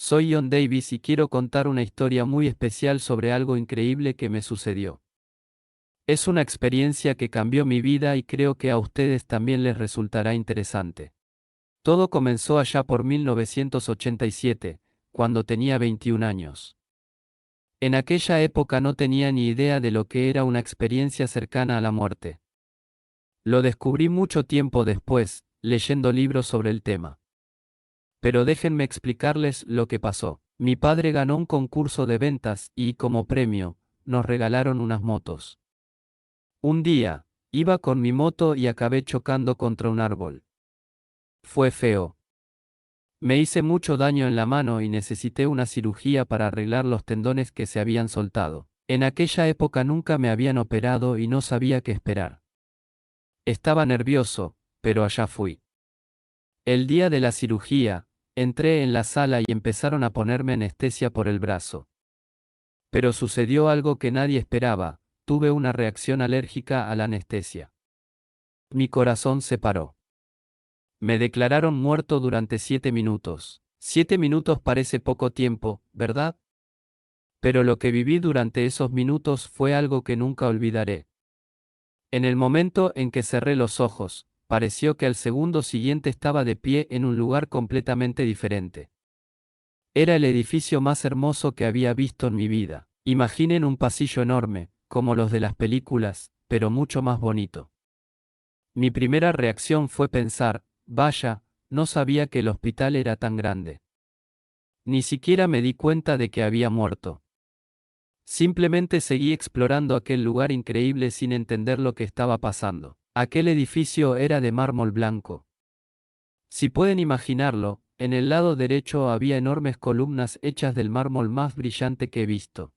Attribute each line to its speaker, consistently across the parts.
Speaker 1: Soy John Davis y quiero contar una historia muy especial sobre algo increíble que me sucedió. Es una experiencia que cambió mi vida y creo que a ustedes también les resultará interesante. Todo comenzó allá por 1987, cuando tenía 21 años. En aquella época no tenía ni idea de lo que era una experiencia cercana a la muerte. Lo descubrí mucho tiempo después, leyendo libros sobre el tema. Pero déjenme explicarles lo que pasó. Mi padre ganó un concurso de ventas y, como premio, nos regalaron unas motos. Un día, iba con mi moto y acabé chocando contra un árbol. Fue feo. Me hice mucho daño en la mano y necesité una cirugía para arreglar los tendones que se habían soltado. En aquella época nunca me habían operado y no sabía qué esperar. Estaba nervioso, pero allá fui. El día de la cirugía, entré en la sala y empezaron a ponerme anestesia por el brazo. Pero sucedió algo que nadie esperaba, tuve una reacción alérgica a la anestesia. Mi corazón se paró. Me declararon muerto durante 7 minutos. 7 minutos parece poco tiempo, ¿verdad? Pero lo que viví durante esos minutos fue algo que nunca olvidaré. En el momento en que cerré los ojos, pareció que al segundo siguiente estaba de pie en un lugar completamente diferente. Era el edificio más hermoso que había visto en mi vida. Imaginen un pasillo enorme, como los de las películas, pero mucho más bonito. Mi primera reacción fue pensar, vaya, no sabía que el hospital era tan grande. Ni siquiera me di cuenta de que había muerto. Simplemente seguí explorando aquel lugar increíble sin entender lo que estaba pasando. Aquel edificio era de mármol blanco. Si pueden imaginarlo, en el lado derecho había enormes columnas hechas del mármol más brillante que he visto.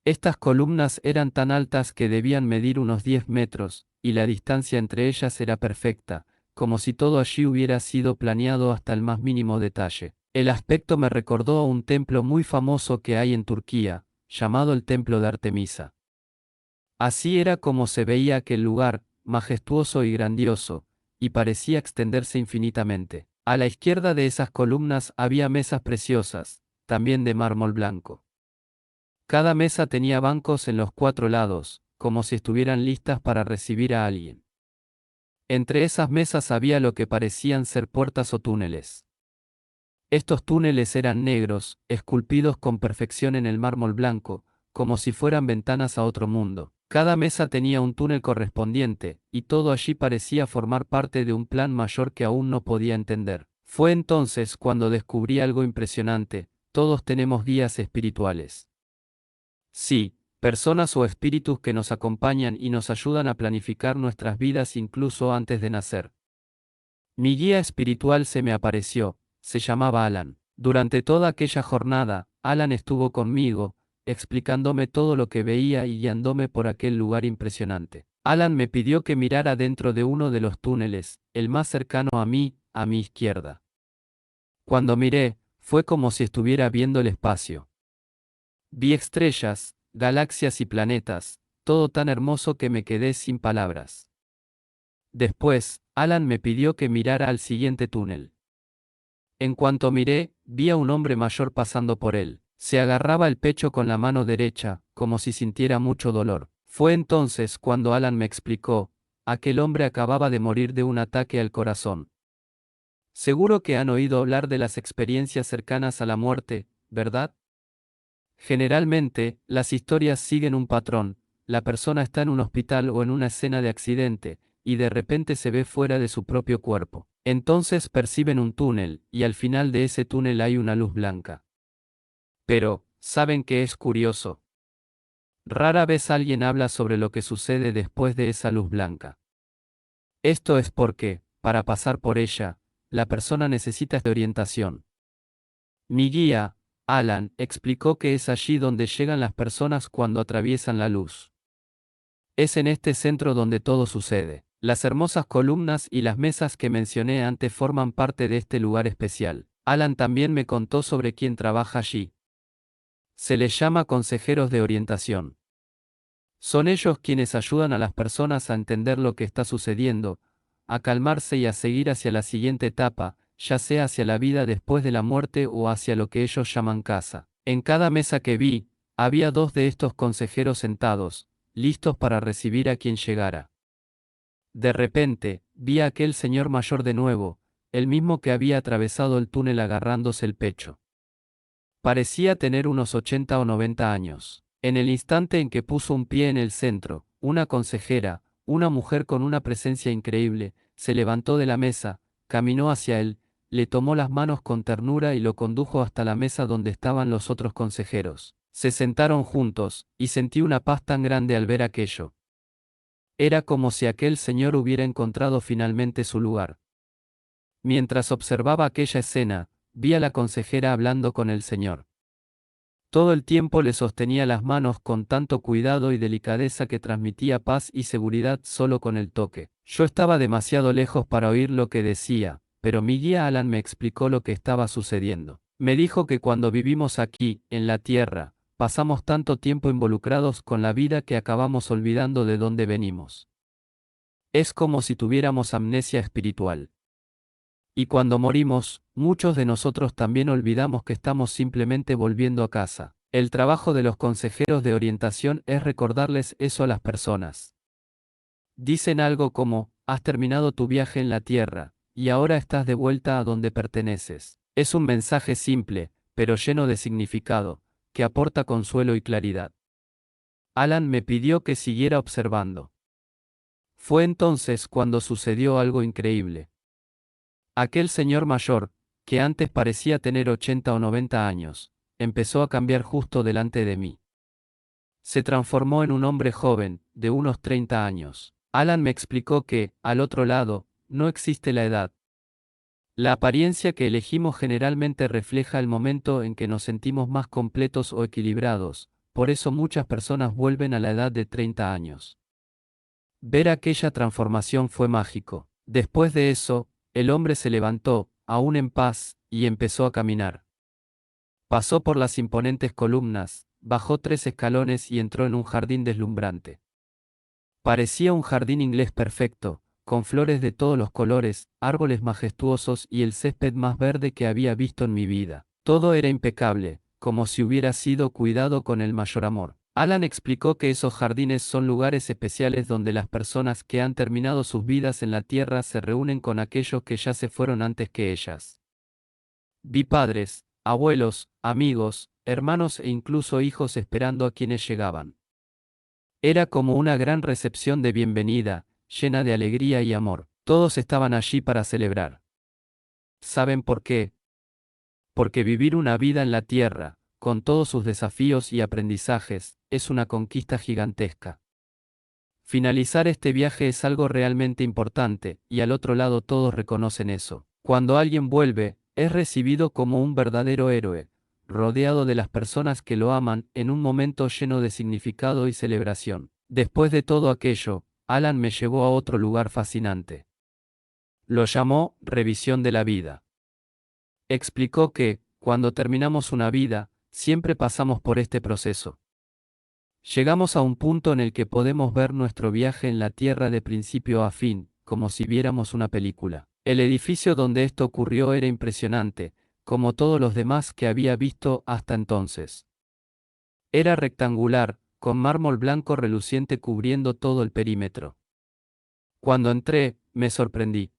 Speaker 1: Estas columnas eran tan altas que debían medir unos 10 metros, y la distancia entre ellas era perfecta, como si todo allí hubiera sido planeado hasta el más mínimo detalle. El aspecto me recordó a un templo muy famoso que hay en Turquía, llamado el Templo de Artemisa. Así era como se veía aquel lugar, majestuoso y grandioso, y parecía extenderse infinitamente. A la izquierda de esas columnas había mesas preciosas, también de mármol blanco. Cada mesa tenía bancos en los 4 lados, como si estuvieran listas para recibir a alguien. Entre esas mesas había lo que parecían ser puertas o túneles. Estos túneles eran negros, esculpidos con perfección en el mármol blanco, como si fueran ventanas a otro mundo. Cada mesa tenía un túnel correspondiente, y todo allí parecía formar parte de un plan mayor que aún no podía entender. Fue entonces cuando descubrí algo impresionante: todos tenemos guías espirituales. Sí, personas o espíritus que nos acompañan y nos ayudan a planificar nuestras vidas incluso antes de nacer. Mi guía espiritual se me apareció, se llamaba Alan. Durante toda aquella jornada, Alan estuvo conmigo, explicándome todo lo que veía y guiándome por aquel lugar impresionante. Alan me pidió que mirara dentro de uno de los túneles, el más cercano a mí, a mi izquierda. Cuando miré, fue como si estuviera viendo el espacio. Vi estrellas, galaxias y planetas, todo tan hermoso que me quedé sin palabras. Después, Alan me pidió que mirara al siguiente túnel. En cuanto miré, vi a un hombre mayor pasando por él. Se agarraba el pecho con la mano derecha, como si sintiera mucho dolor. Fue entonces cuando Alan me explicó: aquel hombre acababa de morir de un ataque al corazón. Seguro que han oído hablar de las experiencias cercanas a la muerte, ¿verdad? Generalmente, las historias siguen un patrón: la persona está en un hospital o en una escena de accidente, y de repente se ve fuera de su propio cuerpo. Entonces perciben un túnel, y al final de ese túnel hay una luz blanca. Pero, ¿saben qué es curioso? Rara vez alguien habla sobre lo que sucede después de esa luz blanca. Esto es porque, para pasar por ella, la persona necesita de orientación. Mi guía, Alan, explicó que es allí donde llegan las personas cuando atraviesan la luz. Es en este centro donde todo sucede. Las hermosas columnas y las mesas que mencioné antes forman parte de este lugar especial. Alan también me contó sobre quién trabaja allí. Se les llama consejeros de orientación. Son ellos quienes ayudan a las personas a entender lo que está sucediendo, a calmarse y a seguir hacia la siguiente etapa, ya sea hacia la vida después de la muerte o hacia lo que ellos llaman casa. En cada mesa que vi, había 2 de estos consejeros sentados, listos para recibir a quien llegara. De repente, vi a aquel señor mayor de nuevo, el mismo que había atravesado el túnel agarrándose el pecho. Parecía tener unos 80 o 90 años. En el instante en que puso un pie en el centro, una consejera, una mujer con una presencia increíble, se levantó de la mesa, caminó hacia él, le tomó las manos con ternura y lo condujo hasta la mesa donde estaban los otros consejeros. Se sentaron juntos, y sentí una paz tan grande al ver aquello. Era como si aquel señor hubiera encontrado finalmente su lugar. Mientras observaba aquella escena, vi a la consejera hablando con el señor. Todo el tiempo le sostenía las manos con tanto cuidado y delicadeza que transmitía paz y seguridad solo con el toque. Yo estaba demasiado lejos para oír lo que decía, pero mi guía Alan me explicó lo que estaba sucediendo. Me dijo que cuando vivimos aquí, en la tierra, pasamos tanto tiempo involucrados con la vida que acabamos olvidando de dónde venimos. Es como si tuviéramos amnesia espiritual. Y cuando morimos, muchos de nosotros también olvidamos que estamos simplemente volviendo a casa. El trabajo de los consejeros de orientación es recordarles eso a las personas. Dicen algo como, has terminado tu viaje en la tierra, y ahora estás de vuelta a donde perteneces. Es un mensaje simple, pero lleno de significado, que aporta consuelo y claridad. Alan me pidió que siguiera observando. Fue entonces cuando sucedió algo increíble. Aquel señor mayor, que antes parecía tener 80 o 90 años, empezó a cambiar justo delante de mí. Se transformó en un hombre joven, de unos 30 años. Alan me explicó que, al otro lado, no existe la edad. La apariencia que elegimos generalmente refleja el momento en que nos sentimos más completos o equilibrados, por eso muchas personas vuelven a la edad de 30 años. Ver aquella transformación fue mágico. Después de eso, el hombre se levantó, aún en paz, y empezó a caminar. Pasó por las imponentes columnas, bajó 3 escalones y entró en un jardín deslumbrante. Parecía un jardín inglés perfecto, con flores de todos los colores, árboles majestuosos y el césped más verde que había visto en mi vida. Todo era impecable, como si hubiera sido cuidado con el mayor amor. Alan explicó que esos jardines son lugares especiales donde las personas que han terminado sus vidas en la tierra se reúnen con aquellos que ya se fueron antes que ellas. Vi padres, abuelos, amigos, hermanos e incluso hijos esperando a quienes llegaban. Era como una gran recepción de bienvenida, llena de alegría y amor. Todos estaban allí para celebrar. ¿Saben por qué? Porque vivir una vida en la tierra, con todos sus desafíos y aprendizajes, es una conquista gigantesca. Finalizar este viaje es algo realmente importante, y al otro lado todos reconocen eso. Cuando alguien vuelve, es recibido como un verdadero héroe, rodeado de las personas que lo aman, en un momento lleno de significado y celebración. Después de todo aquello, Alan me llevó a otro lugar fascinante. Lo llamó revisión de la vida. Explicó que, cuando terminamos una vida, siempre pasamos por este proceso. Llegamos a un punto en el que podemos ver nuestro viaje en la tierra de principio a fin, como si viéramos una película. El edificio donde esto ocurrió era impresionante, como todos los demás que había visto hasta entonces. Era rectangular, con mármol blanco reluciente cubriendo todo el perímetro. Cuando entré, me sorprendí.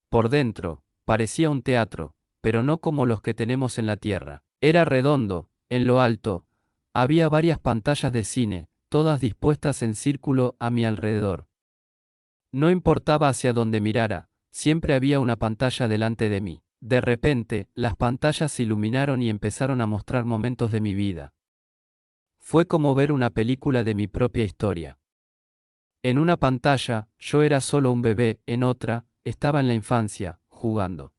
Speaker 1: Por dentro, parecía un teatro, pero no como los que tenemos en la tierra. Era redondo, en lo alto. Había varias pantallas de cine, todas dispuestas en círculo a mi alrededor. No importaba hacia dónde mirara, siempre había una pantalla delante de mí. De repente, las pantallas se iluminaron y empezaron a mostrar momentos de mi vida. Fue como ver una película de mi propia historia. En una pantalla, yo era solo un bebé, en otra, estaba en la infancia, jugando.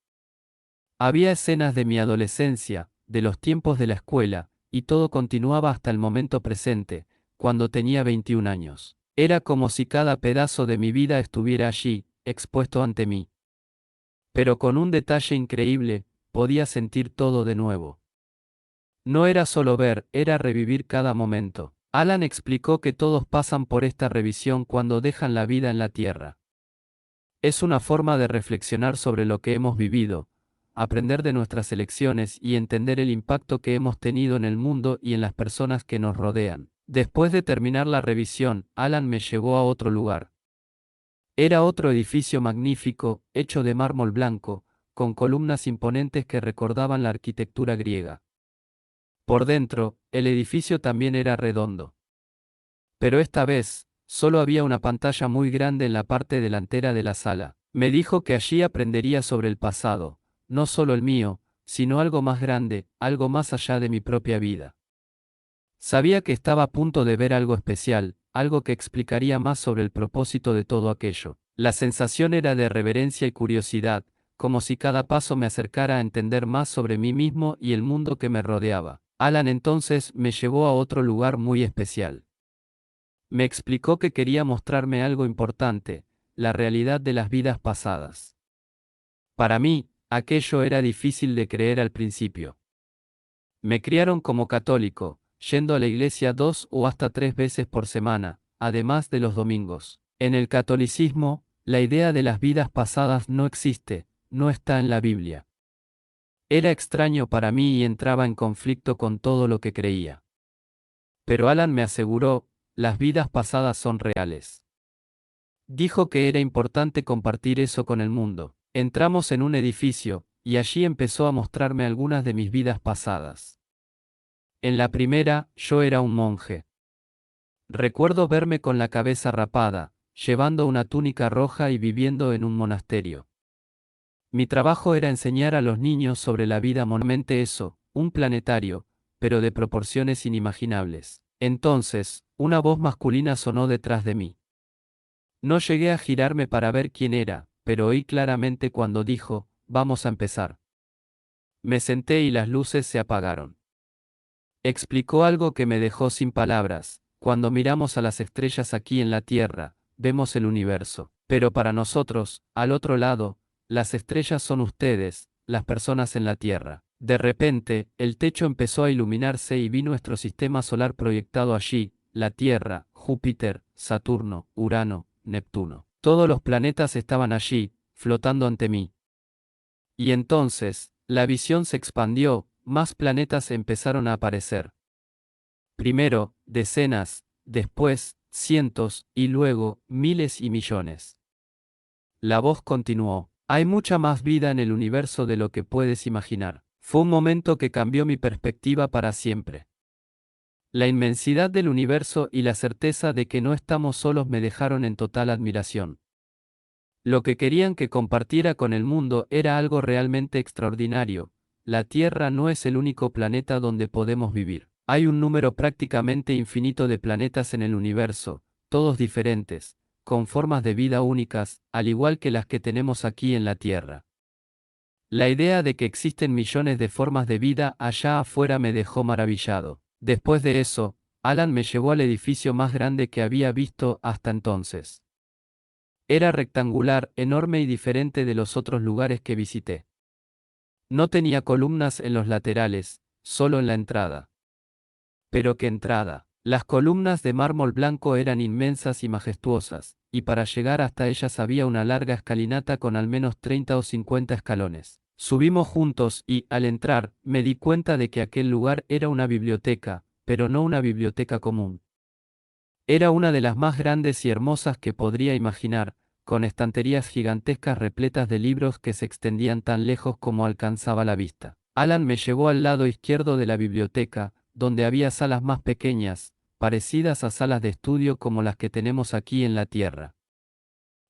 Speaker 1: Había escenas de mi adolescencia, de los tiempos de la escuela, y todo continuaba hasta el momento presente, cuando tenía 21 años. Era como si cada pedazo de mi vida estuviera allí, expuesto ante mí. Pero con un detalle increíble, podía sentir todo de nuevo. No era solo ver, era revivir cada momento. Alan explicó que todos pasan por esta revisión cuando dejan la vida en la tierra. Es una forma de reflexionar sobre lo que hemos vivido, aprender de nuestras elecciones y entender el impacto que hemos tenido en el mundo y en las personas que nos rodean. Después de terminar la revisión, Alan me llevó a otro lugar. Era otro edificio magnífico, hecho de mármol blanco, con columnas imponentes que recordaban la arquitectura griega. Por dentro, el edificio también era redondo. Pero esta vez, solo había una pantalla muy grande en la parte delantera de la sala. Me dijo que allí aprendería sobre el pasado, no solo el mío, sino algo más grande, algo más allá de mi propia vida. Sabía que estaba a punto de ver algo especial, algo que explicaría más sobre el propósito de todo aquello. La sensación era de reverencia y curiosidad, como si cada paso me acercara a entender más sobre mí mismo y el mundo que me rodeaba. Alan entonces me llevó a otro lugar muy especial. Me explicó que quería mostrarme algo importante, la realidad de las vidas pasadas. Para mí, aquello era difícil de creer al principio. Me criaron como católico, yendo a la iglesia 2 o hasta 3 veces por semana, además de los domingos. En el catolicismo, la idea de las vidas pasadas no existe, no está en la Biblia. Era extraño para mí y entraba en conflicto con todo lo que creía. Pero Alan me aseguró, las vidas pasadas son reales. Dijo que era importante compartir eso con el mundo. Entramos en un edificio, y allí empezó a mostrarme algunas de mis vidas pasadas. En la primera, yo era un monje. Recuerdo verme con la cabeza rapada, llevando una túnica roja y viviendo en un monasterio. Mi trabajo era enseñar a los niños sobre la vida monamente eso, un planetario, pero de proporciones inimaginables. Entonces, una voz masculina sonó detrás de mí. No llegué a girarme para ver quién era, pero oí claramente cuando dijo, vamos a empezar. Me senté y las luces se apagaron. Explicó algo que me dejó sin palabras. Cuando miramos a las estrellas aquí en la Tierra, vemos el universo. Pero para nosotros, al otro lado, las estrellas son ustedes, las personas en la Tierra. De repente, el techo empezó a iluminarse y vi nuestro sistema solar proyectado allí, la Tierra, Júpiter, Saturno, Urano, Neptuno. Todos los planetas estaban allí, flotando ante mí. Y entonces, la visión se expandió, más planetas empezaron a aparecer. Primero, decenas, después, cientos, y luego, miles y millones. La voz continuó. Hay mucha más vida en el universo de lo que puedes imaginar. Fue un momento que cambió mi perspectiva para siempre. La inmensidad del universo y la certeza de que no estamos solos me dejaron en total admiración. Lo que querían que compartiera con el mundo era algo realmente extraordinario. La Tierra no es el único planeta donde podemos vivir. Hay un número prácticamente infinito de planetas en el universo, todos diferentes, con formas de vida únicas, al igual que las que tenemos aquí en la Tierra. La idea de que existen millones de formas de vida allá afuera me dejó maravillado. Después de eso, Alan me llevó al edificio más grande que había visto hasta entonces. Era rectangular, enorme y diferente de los otros lugares que visité. No tenía columnas en los laterales, solo en la entrada. Pero qué entrada. Las columnas de mármol blanco eran inmensas y majestuosas, y para llegar hasta ellas había una larga escalinata con al menos 30 o 50 escalones. Subimos juntos y, al entrar, me di cuenta de que aquel lugar era una biblioteca, pero no una biblioteca común. Era una de las más grandes y hermosas que podría imaginar, con estanterías gigantescas repletas de libros que se extendían tan lejos como alcanzaba la vista. Alan me llevó al lado izquierdo de la biblioteca, donde había salas más pequeñas, parecidas a salas de estudio como las que tenemos aquí en la Tierra.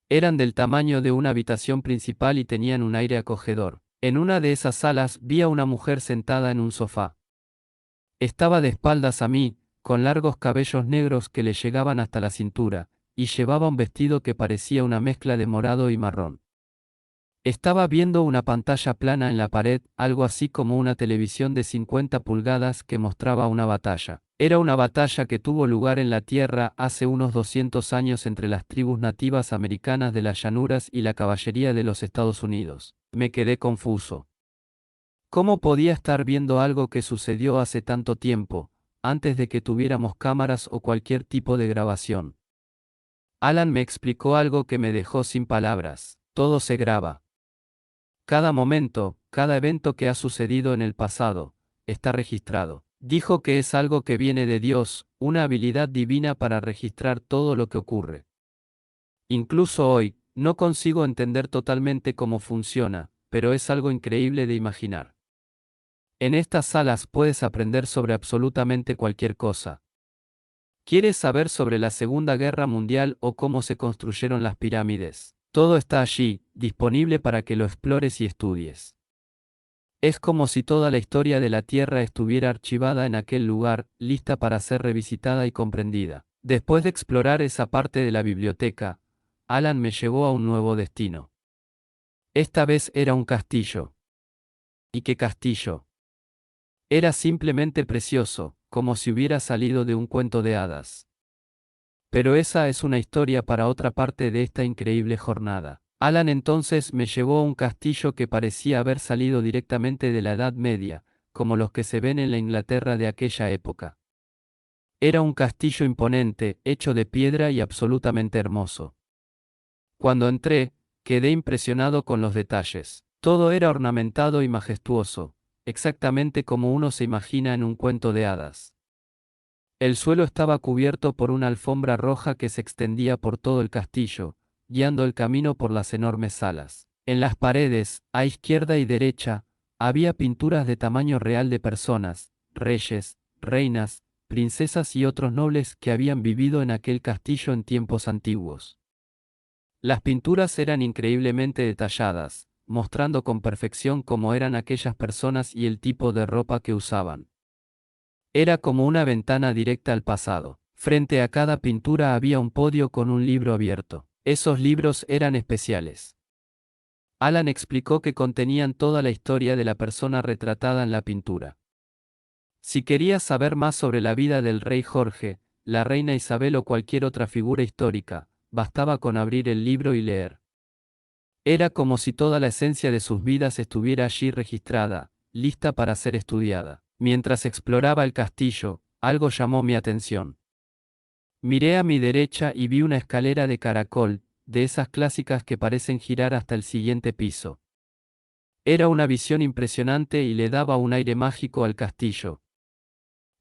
Speaker 1: Eran del tamaño de una habitación principal y tenían un aire acogedor. En una de esas salas vi a una mujer sentada en un sofá. Estaba de espaldas a mí, con largos cabellos negros que le llegaban hasta la cintura, y llevaba un vestido que parecía una mezcla de morado y marrón. Estaba viendo una pantalla plana en la pared, algo así como una televisión de 50 pulgadas que mostraba una batalla. Era una batalla que tuvo lugar en la Tierra hace unos 200 años entre las tribus nativas americanas de las llanuras y la caballería de los Estados Unidos. Me quedé confuso. ¿Cómo podía estar viendo algo que sucedió hace tanto tiempo, antes de que tuviéramos cámaras o cualquier tipo de grabación? Alan me explicó algo que me dejó sin palabras. Todo se graba. Cada momento, cada evento que ha sucedido en el pasado, está registrado. Dijo que es algo que viene de Dios, una habilidad divina para registrar todo lo que ocurre. Incluso hoy, no consigo entender totalmente cómo funciona, pero es algo increíble de imaginar. En estas salas puedes aprender sobre absolutamente cualquier cosa. ¿Quieres saber sobre la Segunda Guerra Mundial o cómo se construyeron las pirámides? Todo está allí, disponible para que lo explores y estudies. Es como si toda la historia de la Tierra estuviera archivada en aquel lugar, lista para ser revisitada y comprendida. Después de explorar esa parte de la biblioteca, Alan me llevó a un nuevo destino. Esta vez era un castillo. ¿Y qué castillo? Era simplemente precioso, como si hubiera salido de un cuento de hadas. Pero esa es una historia para otra parte de esta increíble jornada. Alan entonces me llevó a un castillo que parecía haber salido directamente de la Edad Media, como los que se ven en la Inglaterra de aquella época. Era un castillo imponente, hecho de piedra y absolutamente hermoso. Cuando entré, quedé impresionado con los detalles. Todo era ornamentado y majestuoso, exactamente como uno se imagina en un cuento de hadas. El suelo estaba cubierto por una alfombra roja que se extendía por todo el castillo, guiando el camino por las enormes salas. En las paredes, a izquierda y derecha, había pinturas de tamaño real de personas, reyes, reinas, princesas y otros nobles que habían vivido en aquel castillo en tiempos antiguos. Las pinturas eran increíblemente detalladas, mostrando con perfección cómo eran aquellas personas y el tipo de ropa que usaban. Era como una ventana directa al pasado. Frente a cada pintura había un podio con un libro abierto. Esos libros eran especiales. Alan explicó que contenían toda la historia de la persona retratada en la pintura. Si querías saber más sobre la vida del rey Jorge, la reina Isabel o cualquier otra figura histórica, bastaba con abrir el libro y leer. Era como si toda la esencia de sus vidas estuviera allí registrada, lista para ser estudiada. Mientras exploraba el castillo, algo llamó mi atención. Miré a mi derecha y vi una escalera de caracol, de esas clásicas que parecen girar hasta el siguiente piso. Era una visión impresionante y le daba un aire mágico al castillo.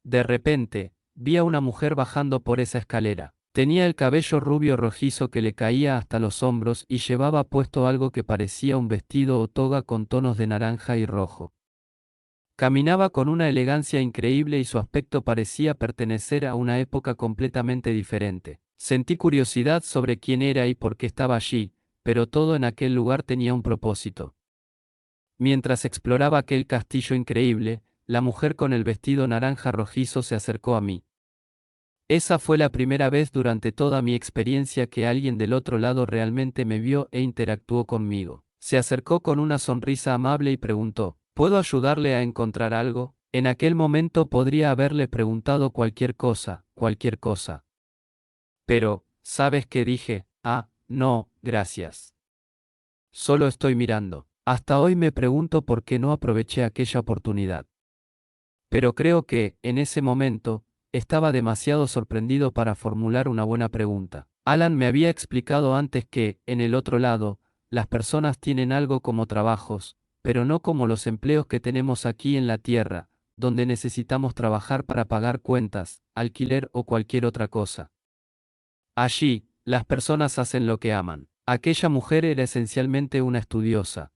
Speaker 1: De repente, vi a una mujer bajando por esa escalera. Tenía el cabello rubio rojizo que le caía hasta los hombros y llevaba puesto algo que parecía un vestido o toga con tonos de naranja y rojo. Caminaba con una elegancia increíble y su aspecto parecía pertenecer a una época completamente diferente. Sentí curiosidad sobre quién era y por qué estaba allí, pero todo en aquel lugar tenía un propósito. Mientras exploraba aquel castillo increíble, la mujer con el vestido naranja rojizo se acercó a mí. Esa fue la primera vez durante toda mi experiencia que alguien del otro lado realmente me vio e interactuó conmigo. Se acercó con una sonrisa amable y preguntó, ¿puedo ayudarle a encontrar algo? En aquel momento podría haberle preguntado cualquier cosa, cualquier cosa. Pero, ¿sabes qué dije? Ah, no, gracias. Solo estoy mirando. Hasta hoy me pregunto por qué no aproveché aquella oportunidad. Pero creo que, en ese momento, estaba demasiado sorprendido para formular una buena pregunta. Alan me había explicado antes que, en el otro lado, las personas tienen algo como trabajos, pero no como los empleos que tenemos aquí en la Tierra, donde necesitamos trabajar para pagar cuentas, alquiler o cualquier otra cosa. Allí, las personas hacen lo que aman. Aquella mujer era esencialmente una estudiosa.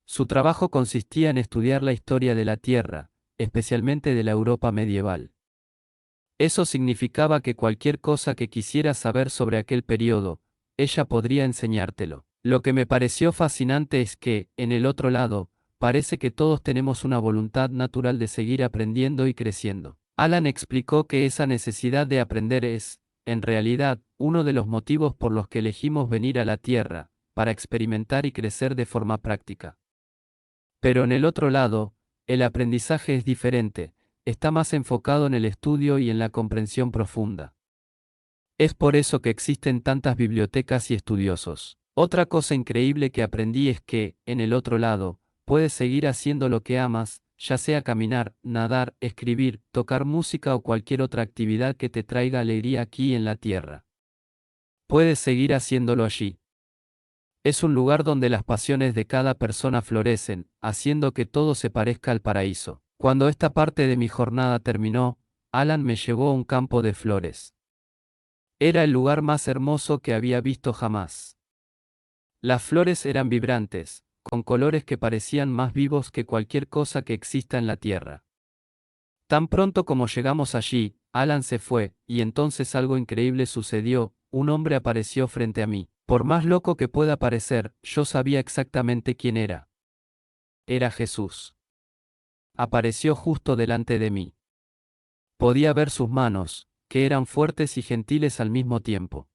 Speaker 1: Su trabajo consistía en estudiar la historia de la Tierra, especialmente de la Europa medieval. Eso significaba que cualquier cosa que quisieras saber sobre aquel periodo, ella podría enseñártelo. Lo que me pareció fascinante es que, en el otro lado, parece que todos tenemos una voluntad natural de seguir aprendiendo y creciendo. Alan explicó que esa necesidad de aprender es, en realidad, uno de los motivos por los que elegimos venir a la Tierra, para experimentar y crecer de forma práctica. Pero en el otro lado, el aprendizaje es diferente, está más enfocado en el estudio y en la comprensión profunda. Es por eso que existen tantas bibliotecas y estudiosos. Otra cosa increíble que aprendí es que, en el otro lado, puedes seguir haciendo lo que amas, ya sea caminar, nadar, escribir, tocar música o cualquier otra actividad que te traiga alegría aquí en la tierra. Puedes seguir haciéndolo allí. Es un lugar donde las pasiones de cada persona florecen, haciendo que todo se parezca al paraíso. Cuando esta parte de mi jornada terminó, Alan me llevó a un campo de flores. Era el lugar más hermoso que había visto jamás. Las flores eran vibrantes, con colores que parecían más vivos que cualquier cosa que exista en la tierra. Tan pronto como llegamos allí, Alan se fue, y entonces algo increíble sucedió, un hombre apareció frente a mí. Por más loco que pueda parecer, yo sabía exactamente quién era. Era Jesús. Apareció justo delante de mí. Podía ver sus manos, que eran fuertes y gentiles al mismo tiempo.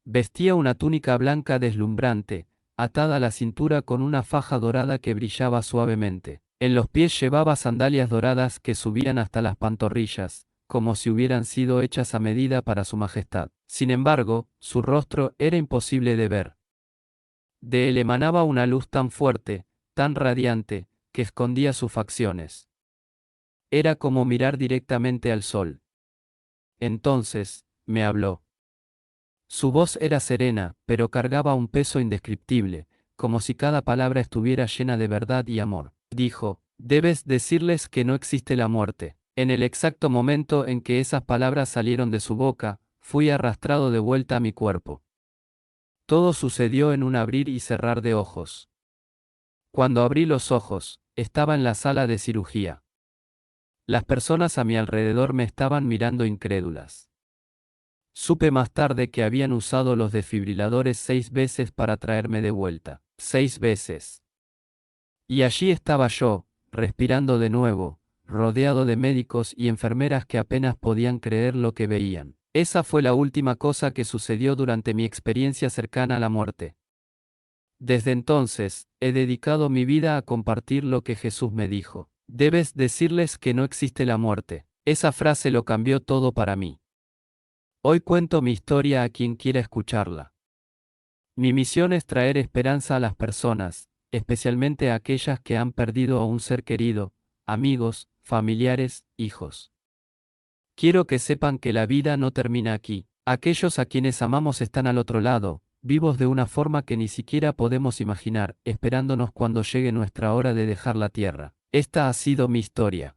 Speaker 1: Vestía una túnica blanca deslumbrante, atada a la cintura con una faja dorada que brillaba suavemente. En los pies llevaba sandalias doradas que subían hasta las pantorrillas, como si hubieran sido hechas a medida para su majestad. Sin embargo, su rostro era imposible de ver. De él emanaba una luz tan fuerte, tan radiante, que escondía sus facciones. Era como mirar directamente al sol. Entonces, me habló. Su voz era serena, pero cargaba un peso indescriptible, como si cada palabra estuviera llena de verdad y amor. Dijo, debes decirles que no existe la muerte. En el exacto momento en que esas palabras salieron de su boca, fui arrastrado de vuelta a mi cuerpo. Todo sucedió en un abrir y cerrar de ojos. Cuando abrí los ojos, estaba en la sala de cirugía. Las personas a mi alrededor me estaban mirando incrédulas. Supe más tarde que habían usado los desfibriladores 6 veces para traerme de vuelta. 6 veces. Y allí estaba yo, respirando de nuevo, rodeado de médicos y enfermeras que apenas podían creer lo que veían. Esa fue la última cosa que sucedió durante mi experiencia cercana a la muerte. Desde entonces, he dedicado mi vida a compartir lo que Jesús me dijo. Debes decirles que no existe la muerte. Esa frase lo cambió todo para mí. Hoy cuento mi historia a quien quiera escucharla. Mi misión es traer esperanza a las personas, especialmente a aquellas que han perdido a un ser querido, amigos, familiares, hijos. Quiero que sepan que la vida no termina aquí. Aquellos a quienes amamos están al otro lado, vivos de una forma que ni siquiera podemos imaginar, esperándonos cuando llegue nuestra hora de dejar la tierra. Esta ha sido mi historia.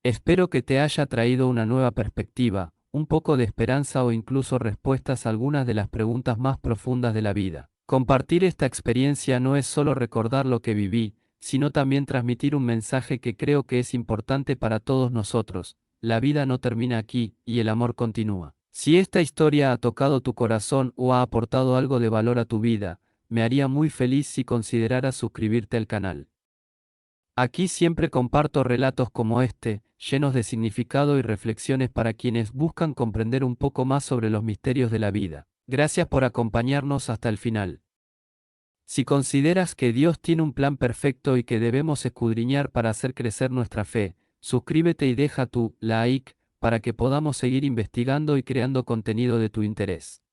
Speaker 1: Espero que te haya traído una nueva perspectiva, un poco de esperanza o incluso respuestas a algunas de las preguntas más profundas de la vida. Compartir esta experiencia no es solo recordar lo que viví, sino también transmitir un mensaje que creo que es importante para todos nosotros. La vida no termina aquí, y el amor continúa. Si esta historia ha tocado tu corazón o ha aportado algo de valor a tu vida, me haría muy feliz si consideraras suscribirte al canal. Aquí siempre comparto relatos como este, llenos de significado y reflexiones para quienes buscan comprender un poco más sobre los misterios de la vida. Gracias por acompañarnos hasta el final. Si consideras que Dios tiene un plan perfecto y que debemos escudriñar para hacer crecer nuestra fe, suscríbete y deja tu like para que podamos seguir investigando y creando contenido de tu interés.